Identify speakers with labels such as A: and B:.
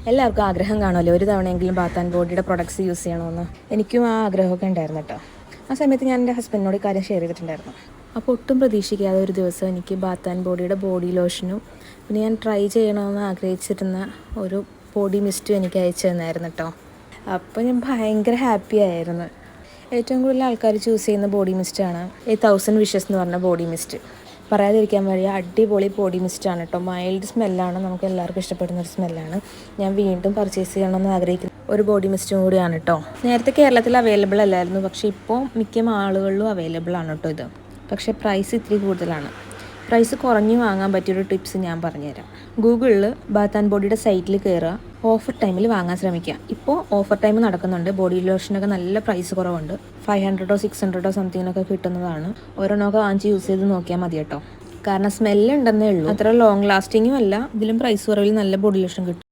A: എല്ലാവർക്കും ആഗ്രഹം കാണുമല്ലോ ഒരു തവണയെങ്കിലും ബാത്ത് ആൻഡ് ബോഡിയുടെ പ്രൊഡക്ട്സ് യൂസ് ചെയ്യണമെന്ന്. എനിക്കും ആ ആഗ്രഹമൊക്കെ ഉണ്ടായിരുന്നു കേട്ടോ. ആ സമയത്ത് ഞാൻ എൻ്റെ ഹസ്ബൻഡിനോട് കാര്യം ഷെയർ ചെയ്തിട്ടുണ്ടായിരുന്നു. അപ്പോൾ ഒട്ടും പ്രതീക്ഷിക്കാതെ ഒരു ദിവസം എനിക്ക് ബാത്ത് ആൻഡ് ബോഡിയുടെ ബോഡി ലോഷനും പിന്നെ ഞാൻ ട്രൈ ചെയ്യണമെന്ന് ആഗ്രഹിച്ചിരുന്ന ഒരു ബോഡി മിസ്റ്റും എനിക്ക് അയച്ചു തന്നായിരുന്നു കേട്ടോ. അപ്പോൾ ഞാൻ ഭയങ്കര ഹാപ്പി ആയിരുന്നു. ഏറ്റവും കൂടുതൽ ആൾക്കാർ ചൂസ് ചെയ്യുന്ന ബോഡി മിസ്റ്റാണ് ഈ 1000 വിഷസ് എന്ന് പറഞ്ഞ ബോഡി മിസ്റ്റ്. പറയാതിരിക്കാൻ വഴിയ അടിപൊളി ബോഡി മിസ്റ്റാണ് കേട്ടോ. മൈൽഡ് സ്മെല്ലാണ്, നമുക്ക് എല്ലാവർക്കും ഇഷ്ടപ്പെടുന്ന ഒരു സ്മെല്ലാണ്. ഞാൻ വീണ്ടും പർച്ചേസ് ചെയ്യണമെന്ന് ആഗ്രഹിക്കുന്ന ഒരു ബോഡി മിസ്റ്റും കൂടിയാണ് കേട്ടോ. നേരത്തെ കേരളത്തിൽ അവൈലബിൾ അല്ലായിരുന്നു, പക്ഷേ ഇപ്പോൾ മിക്ക ആളുകളിലും അവൈലബിൾ ആണ് കേട്ടോ ഇത്. പക്ഷേ പ്രൈസ് ഇത്തിരി കൂടുതലാണ്. പ്രൈസ് കുറഞ്ഞ് വാങ്ങാൻ പറ്റിയൊരു ടിപ്സ് ഞാൻ പറഞ്ഞുതരാം. ഗൂഗിളിൽ ബാത്ത് ആൻഡ് ബോഡിയുടെ സൈറ്റിൽ കയറുക, ഓഫർ ടൈമിൽ വാങ്ങാൻ ശ്രമിക്കുക. ഇപ്പോൾ ഓഫർ ടൈം നടക്കുന്നുണ്ട്. ബോഡി ലോഷനൊക്കെ നല്ല പ്രൈസ് കുറവുണ്ട്. 500 600 സംതിങ്ങിനൊക്കെ കിട്ടുന്നതാണ്. ഓരോന്നൊക്കെ വാങ്ങിച്ച് യൂസ് ചെയ്ത് നോക്കിയാൽ മതി കേട്ടോ. കാരണം സ്മെല്ല് ഉണ്ടെന്നേ ഉള്ളൂ, അത്ര ലോങ് ലാസ്റ്റിങ്ങും അല്ല. ഇതിലും പ്രൈസ് കുറവിൽ നല്ല ബോഡി ലോഷൻ കിട്ടും.